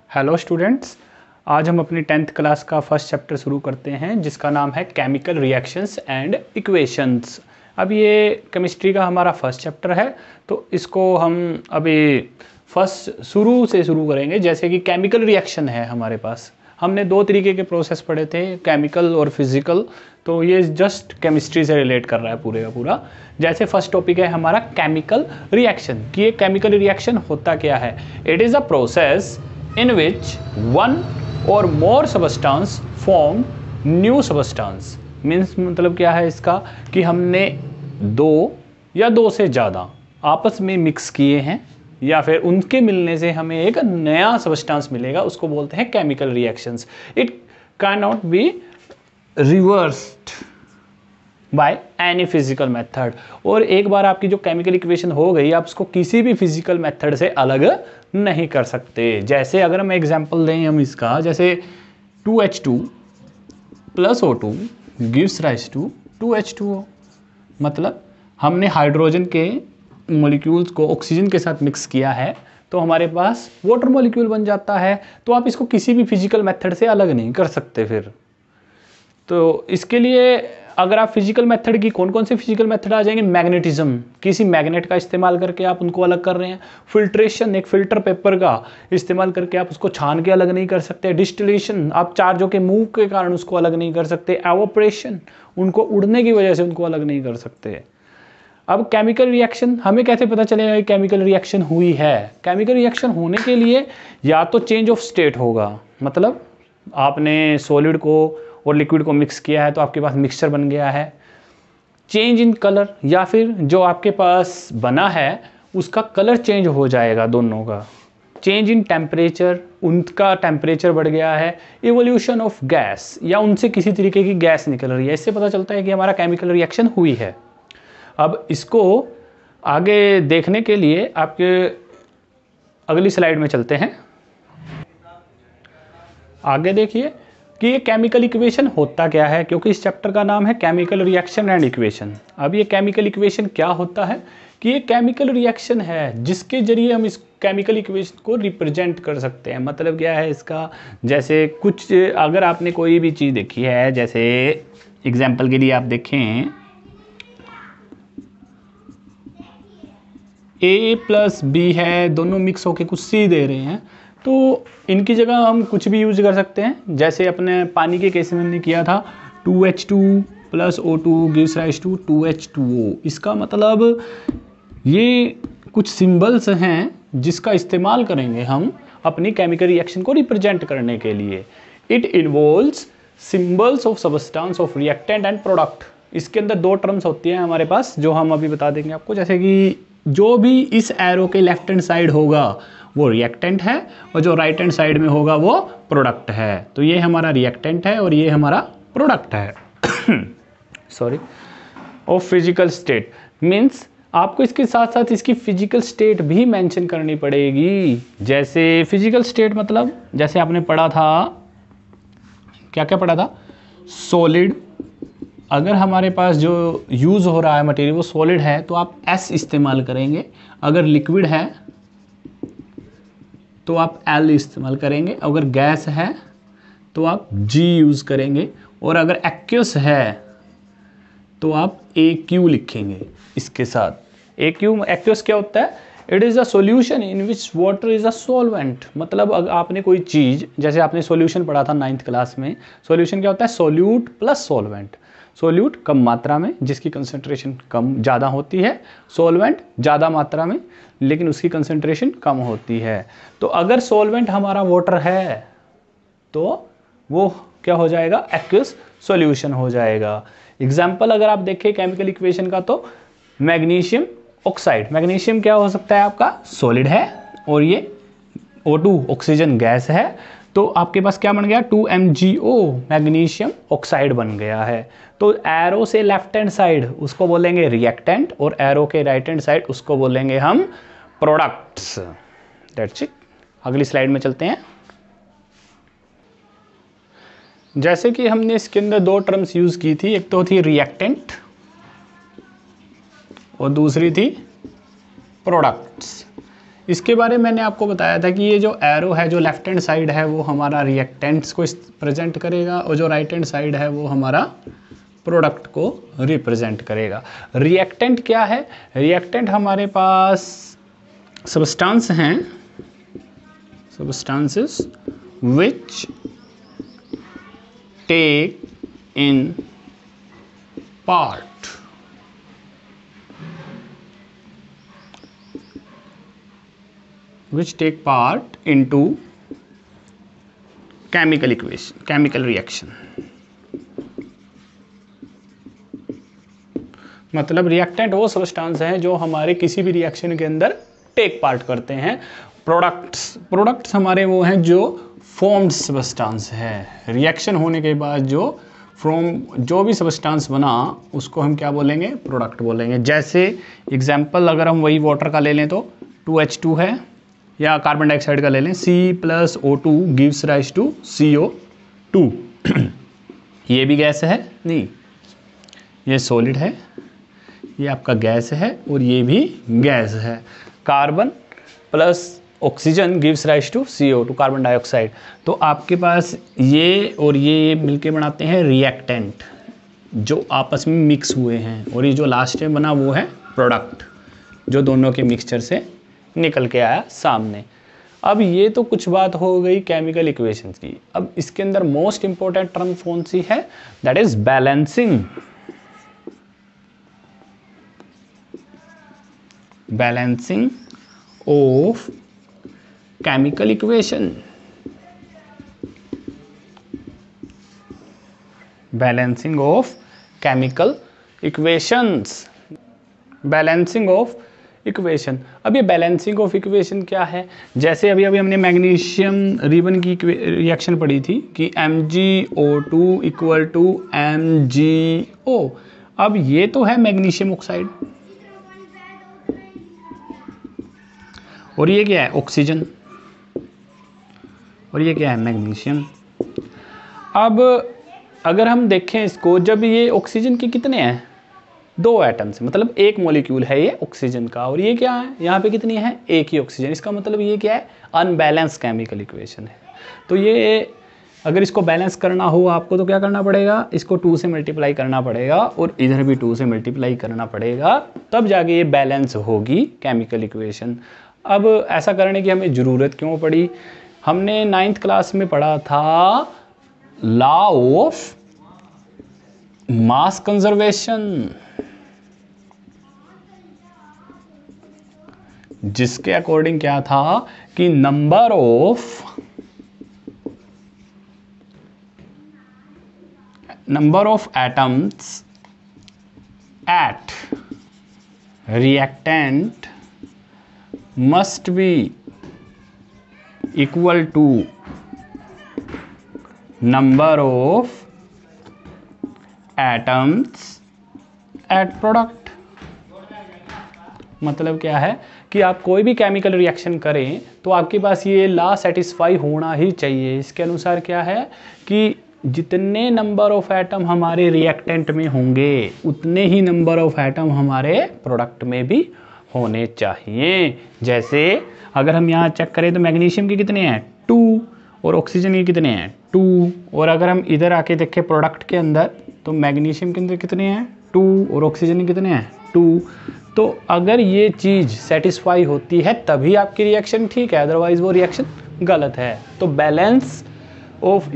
Hello students, आज हम अपनी 10th क्लास का फर्स्ट चैप्टर शुरू करते हैं जिसका नाम है केमिकल रिएक्शंस एंड इक्वेशंस। अब ये केमिस्ट्री का हमारा फर्स्ट चैप्टर है, तो इसको हम अभी फर्स्ट शुरू से शुरू करेंगे। जैसे कि केमिकल रिएक्शन है हमारे पास, हमने दो तरीके के प्रोसेस पढ़े थे, केमिकल और फिजिकल, तो ये जस्ट केमिस्ट्री से रिलेट कर रहा है पूरे का पूरा। जैसे फर्स्ट टॉपिक है हमारा केमिकल रिएक्शन, कि ये केमिकल रिएक्शन होता क्या है। It is a process in which one or more substance form new substance। Means मतलब क्या है इसका, कि हमने दो या दो से ज़्यादा आपस में मिक्स किए हैं या फिर उनके मिलने से हमें एक नया सब्सटेंस मिलेगा, उसको बोलते हैं chemical reactions. It can not be reversed by any physical method. और एक बार आपकी जो केमिकल इक्वेशन हो गई, आप उसको किसी भी फिजिकल मेथड से अलग नहीं कर सकते। जैसे अगर हम एग्जांपल दें हम इसका, जैसे 2H2 plus O2 gives rise to 2H2O। मतलब हमने हाइड्रोजन के मॉलिक्यूल्स को ऑक्सीजन के साथ मिक्स किया है तो हमारे पास वाटर मॉलिक्यूल बन जाता है। तो आप इसको किसी भी फिजिकल मेथड से अलग नहीं कर सकते। फिर तो इसके लिए अगर आप फिजिकल मेथड की, कौन कौन से फिजिकल मेथड आ जाएंगे, मैग्नेटिज्म, किसी मैग्नेट का इस्तेमाल करके आप उनको अलग कर रहे हैं। फिल्ट्रेशन, एक फिल्टर पेपर का इस्तेमाल करके आप उसको छान के अलग नहीं कर सकते। डिस्टिलेशन, आप चार्जों के मूव के कारण उसको अलग नहीं कर सकते। एवोपरेशन, उनको उड़ने की वजह से उनको अलग नहीं कर सकते। अब केमिकल रिएक्शन, हमें कैसे पता चलेगा कि केमिकल रिएक्शन हुई है। केमिकल रिएक्शन होने के लिए या तो चेंज ऑफ स्टेट होगा, मतलब आपने सॉलिड को और लिक्विड को मिक्स किया है तो आपके पास मिक्सचर बन गया है। चेंज इन कलर, या फिर जो आपके पास बना है उसका कलर चेंज हो जाएगा दोनों का। चेंज इन टेम्परेचर, उनका टेम्परेचर बढ़ गया है। इवोल्यूशन ऑफ गैस, या उनसे किसी तरीके की गैस निकल रही है, इससे पता चलता है कि हमारा केमिकल रिएक्शन हुई है। अब इसको आगे देखने के लिए आपके अगली स्लाइड में चलते हैं। आगे देखिए कि ये केमिकल इक्वेशन होता क्या है, क्योंकि इस चैप्टर का नाम है केमिकल रिएक्शन एंड इक्वेशन। अब ये केमिकल इक्वेशन क्या होता है, कि ये केमिकल रिएक्शन है जिसके जरिए हम इस केमिकल इक्वेशन को रिप्रेजेंट कर सकते हैं। मतलब क्या है इसका, जैसे कुछ अगर आपने कोई भी चीज़ देखी है, जैसे एग्जाम्पल के लिए आप देखें A प्लस B है, दोनों मिक्स होके कुछ C दे रहे हैं, तो इनकी जगह हम कुछ भी यूज कर सकते हैं। जैसे अपने पानी के केस में हमने किया था 2H2 plus O2 gives rise to 2H2O। इसका मतलब ये कुछ सिंबल्स हैं जिसका इस्तेमाल करेंगे हम अपनी केमिकल रिएक्शन को रिप्रेजेंट करने के लिए। It involves symbols of substance of reactant and product. इसके अंदर दो टर्म्स होती हैं हमारे पास जो हम अभी बता देंगे आपको। जैसे कि जो भी इस एरो के लेफ्ट हैंड साइड होगा वो रिएक्टेंट है, और जो राइट हैंड साइड में होगा वो प्रोडक्ट है। तो ये हमारा रिएक्टेंट है और ये हमारा प्रोडक्ट है। सॉरी। और फिजिकल स्टेट मीन्स आपको इसके साथ साथ इसकी फिजिकल स्टेट भी मेंशन करनी पड़ेगी। जैसे फिजिकल स्टेट मतलब जैसे आपने पढ़ा था, क्या क्या पढ़ा था, सॉलिड। अगर हमारे पास जो यूज़ हो रहा है मटेरियल वो सॉलिड है तो आप S इस्तेमाल करेंगे। अगर लिक्विड है तो आप L इस्तेमाल करेंगे। अगर गैस है तो आप G यूज़ करेंगे। और अगर एक्वस है तो आप AQ लिखेंगे इसके साथ। एक्वस क्या होता है, it is a solution in which water is a solvent. मतलब अगर आपने कोई चीज़, जैसे आपने सॉल्यूशन पढ़ा था 9th क्लास में, सॉल्यूशन क्या होता है, सॉल्यूट प्लस सॉल्वेंट। सॉल्यूट कम मात्रा में जिसकी कंसंट्रेशन कम ज़्यादा होती है, सॉल्वेंट ज़्यादा मात्रा में लेकिन उसकी कंसंट्रेशन कम होती है। तो अगर सॉल्वेंट हमारा वाटर है तो वो क्या हो जाएगा, एक्वस सॉल्यूशन हो जाएगा। एग्जाम्पल अगर आप देखें केमिकल इक्वेशन का तो मैग्नीशियम ऑक्साइड, मैग्नीशियम क्या हो सकता है आपका, सॉलिड है, और ये O2 ऑक्सीजन गैस है, तो आपके पास क्या बन गया, 2MgO मैग्नीशियम ऑक्साइड बन गया है। तो एरो से लेफ्ट हैंड साइड उसको बोलेंगे रिएक्टेंट और एरो के राइट हैंड साइड उसको बोलेंगे हम प्रोडक्ट्स। That's it. अगली स्लाइड में चलते हैं। जैसे कि हमने इसके अंदर दो टर्म्स यूज की थी, एक तो थी रिएक्टेंट और दूसरी थी प्रोडक्ट्स। इसके बारे में मैंने आपको बताया था कि ये जो एरो है, जो लेफ्ट हैंड साइड है वो हमारा रिएक्टेंट्स को प्रेजेंट करेगा और जो राइट हैंड साइड है वो हमारा प्रोडक्ट को रिप्रेजेंट करेगा। रिएक्टेंट क्या है? रिएक्टेंट हमारे पास सब्सटेंस हैं, substances which take in part into chemical equation, chemical reaction। मतलब रिएक्टेंट वो सब्सटेंस हैं जो हमारे किसी भी रिएक्शन के अंदर टेक पार्ट करते हैं। प्रोडक्ट्स हमारे वो हैं जो फॉर्म्ड सब्सटेंस है, रिएक्शन होने के बाद जो भी सब्सटेंस बना उसको हम क्या बोलेंगे? प्रोडक्ट बोलेंगे। जैसे एग्जांपल अगर हम वही वाटर का ले लें तो 2H2 है, या कार्बन डाइऑक्साइड का ले लें, C+O2 gives rise to CO2। ये भी गैस है? नहीं, ये सॉलिड है, ये आपका गैस है और ये भी गैस है। Carbon plus oxygen gives rise to CO2, carbon dioxide. तो आपके पास ये और ये मिलके बनाते हैं रिएक्टेंट जो आपस में मिक्स हुए हैं, और ये जो लास्ट में बना वो है प्रोडक्ट जो दोनों के मिक्सचर से निकल के आया सामने। अब ये तो कुछ बात हो गई केमिकल इक्वेशंस की। अब इसके अंदर मोस्ट इंपॉर्टेंट टर्म कौन सी है? That is balancing. Balancing of chemical equation, balancing of chemical equations, balancing of equation। अब ये बैलेंसिंग ऑफ इक्वेशन क्या है? जैसे अभी हमने मैग्नीशियम रिबन की रिएक्शन पढ़ी थी कि MgO2 इक्वल टू MgO। अब ये तो है मैग्नीशियम ऑक्साइड और ये क्या है? ऑक्सीजन, और ये क्या है? मैग्नीशियम। अब अगर हम देखें इसको, जब ये ऑक्सीजन के कितने हैं? 2 एटम्स, मतलब एक मॉलिक्यूल है ये ऑक्सीजन का, और ये क्या है? यहाँ पे कितनी है? एक ही ऑक्सीजन। इसका मतलब ये क्या है? अनबैलेंस केमिकल इक्वेशन है। तो ये अगर इसको बैलेंस करना हो आपको तो क्या करना पड़ेगा? इसको 2 से मल्टीप्लाई करना पड़ेगा और इधर भी 2 से मल्टीप्लाई करना पड़ेगा, तब जाके ये बैलेंस होगी केमिकल इक्वेशन। अब ऐसा करने की हमें ज़रूरत क्यों पड़ी? हमने 9th क्लास में पढ़ा था लॉ ऑफ मास कंजर्वेशन, जिसके अकॉर्डिंग क्या था कि number of atoms at reactant must be equal to number of atoms at product। मतलब क्या है कि आप कोई भी केमिकल रिएक्शन करें तो आपके पास ये लॉ सेटिस्फाई होना ही चाहिए। इसके अनुसार क्या है कि जितने नंबर ऑफ एटम हमारे रिएक्टेंट में होंगे उतने ही नंबर ऑफ एटम हमारे प्रोडक्ट में भी होने चाहिए। जैसे अगर हम यहाँ चेक करें तो मैग्नीशियम के कितने हैं? 2, और ऑक्सीजन के कितने हैं? 2। और अगर हम इधर आके देखें प्रोडक्ट के अंदर तो मैग्नीशियम के अंदर कितने हैं? 2, और ऑक्सीजन के कितने हैं? 2। तो अगर ये चीज़ सेटिस्फाई होती है तभी आपकी रिएक्शन ठीक है, अदरवाइज वो रिएक्शन गलत है। तो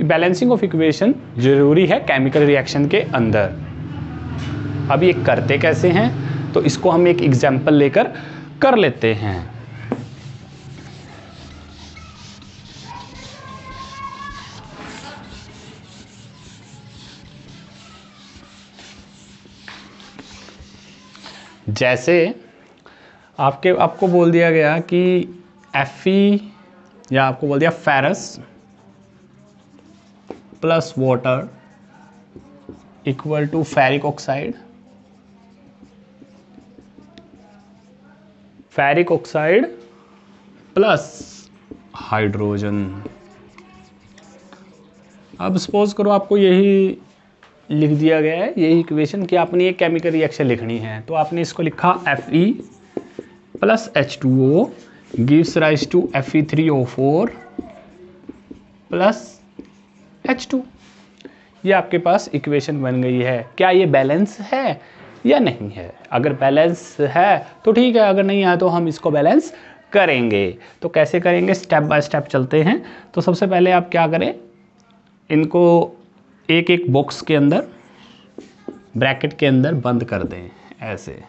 बैलेंसिंग ऑफ इक्वेशन जरूरी है केमिकल रिएक्शन के अंदर। अब ये करते कैसे हैं तो इसको हम एक एग्जाम्पल लेकर कर लेते हैं। जैसे आपको बोल दिया गया कि Fe, या आपको बोल दिया ferrous plus water equal to ferric oxide, ferric oxide plus hydrogen. अब सपोज करो आपको यही लिख दिया गया है, यही इक्वेशन कि आपने एक केमिकल रिएक्शन लिखनी है, तो आपने इसको लिखा Fe plus H2O gives rise to Fe3O4 plus H2। ये आपके पास इक्वेशन बन गई है। क्या ये बैलेंस है या नहीं है? अगर बैलेंस है तो ठीक है, अगर नहीं है तो हम इसको बैलेंस करेंगे। तो कैसे करेंगे, स्टेप बाय स्टेप चलते हैं। तो सबसे पहले आप क्या करें, इनको एक एक बॉक्स के अंदर, ब्रैकेट के अंदर बंद कर दें ऐसे।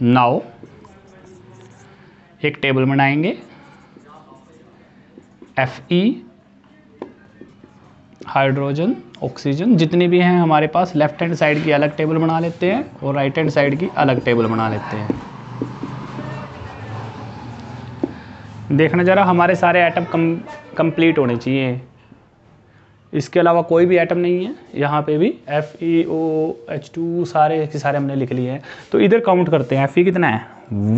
नाउ एक टेबल बनाएंगे, Fe हाइड्रोजन ऑक्सीजन जितने भी हैं हमारे पास, लेफ्ट हैंड साइड की अलग टेबल बना लेते हैं और राइट हैंड साइड की अलग टेबल बना लेते हैं। देखना जरा, हमारे सारे एटम कंप्लीट होने चाहिए, इसके अलावा कोई भी एटम नहीं है। यहाँ पे भी FeOH2 सारे के सारे हमने लिख लिए हैं। तो इधर काउंट करते हैं, Fe कितना है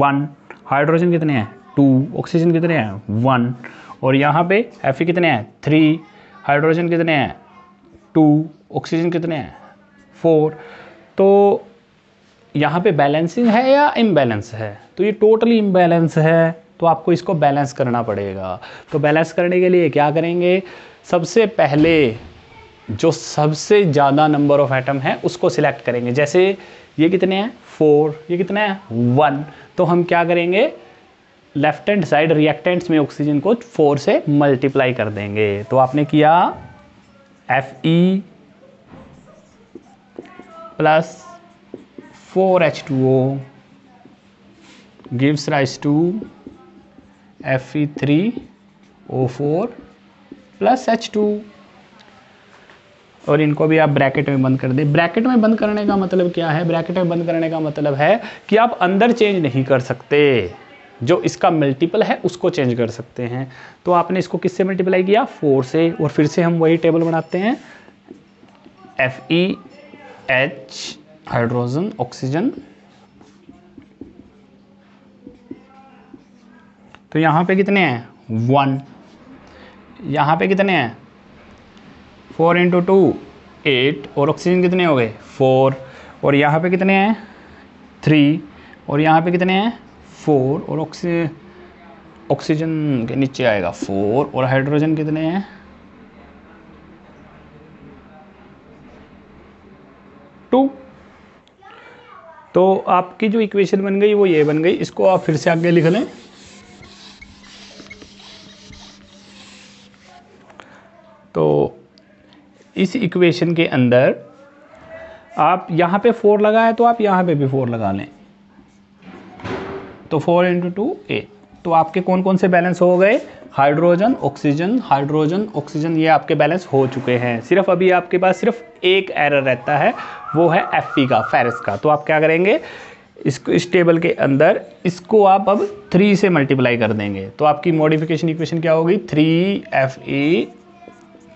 1, हाइड्रोजन कितने हैं 2, ऑक्सीजन कितने हैं 1, और यहाँ पे Fe कितने हैं 3, हाइड्रोजन कितने हैं 2, ऑक्सीजन कितने हैं 4। तो यहाँ पे बैलेंसिंग है या इम्बैलेंस है? तो ये टोटली इम्बैलेंस है, तो आपको इसको बैलेंस करना पड़ेगा। तो बैलेंस करने के लिए क्या करेंगे, सबसे पहले जो सबसे ज़्यादा नंबर ऑफ एटम है उसको सिलेक्ट करेंगे। जैसे ये कितने हैं 4, ये कितने हैं 1, तो हम क्या करेंगे, लेफ्ट हैंड साइड रिएक्टेंट्स में ऑक्सीजन को 4 से मल्टीप्लाई कर देंगे। तो आपने किया Fe plus 4H2O gives rise to Fe3O4 plus H2, और इनको भी आप ब्रैकेट में बंद कर दें। ब्रैकेट में बंद करने का मतलब क्या है, ब्रैकेट में बंद करने का मतलब है कि आप अंदर चेंज नहीं कर सकते, जो इसका मल्टीपल है उसको चेंज कर सकते हैं। तो आपने इसको किससे मल्टीप्लाई किया 4 से, और फिर से हम वही टेबल बनाते हैं, FeH हाइड्रोजन ऑक्सीजन, तो यहाँ पे कितने हैं 1, यहाँ पे कितने हैं 4 × 2 8, और ऑक्सीजन कितने हो गए 4, और यहाँ पे कितने हैं 3, और यहाँ पे कितने हैं 4, और ऑक्सीजन के नीचे आएगा 4, और हाइड्रोजन कितने हैं 2। तो आपकी जो इक्वेशन बन गई वो ये बन गई। इसको आप फिर से आगे लिख लें, तो इस इक्वेशन के अंदर आप यहाँ पे 4 लगाए तो आप यहाँ पे भी 4 लगा लें, तो 4 × 2 8। तो आपके कौन कौन से बैलेंस हो गए, हाइड्रोजन ऑक्सीजन, ये आपके बैलेंस हो चुके हैं। सिर्फ अभी आपके पास सिर्फ एक एरर रहता है, वो है Fe का, फेरस का। तो आप क्या करेंगे, इसको इस टेबल के अंदर इसको आप अब 3 से मल्टीप्लाई कर देंगे। तो आपकी मॉडिफिकेशन इक्वेशन क्या होगी, 3Fe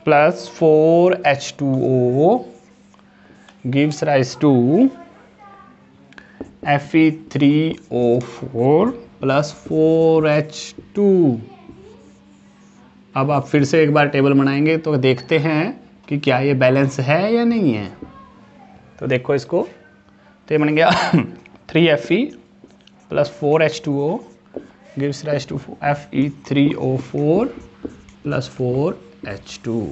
plus 4H2O gives rise to Fe3O4 plus 4H2। अब आप फिर से एक बार टेबल बनाएंगे तो देखते हैं कि क्या ये बैलेंस है या नहीं है। तो देखो इसको, तो ये बन गया 3Fe plus 4H2O gives rise to Fe3O4 plus 4H2।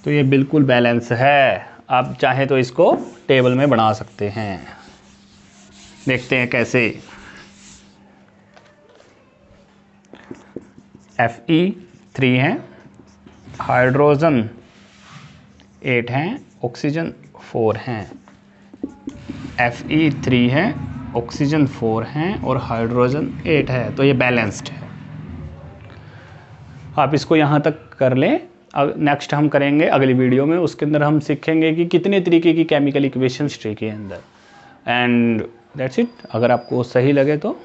तो ये बिल्कुल बैलेंस है। आप चाहें तो इसको टेबल में बना सकते हैं। देखते हैं कैसे। Fe 3 हैं, हाइड्रोजन 8 हैं, ऑक्सीजन 4 हैं। Fe 3 हैं, ऑक्सीजन 4 हैं और हाइड्रोजन 8 है। तो ये बैलेंस्ड है। आप इसको यहाँ तक कर लें। नेक्स्ट हम करेंगे अगली वीडियो में, उसके अंदर हम सीखेंगे कि कितने तरीके की केमिकल इक्वेशंस ट्री के अंदर। And that's it. अगर आपको सही लगे तो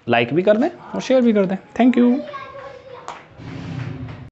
लाइक भी कर दें और शेयर भी कर दें। Thank you.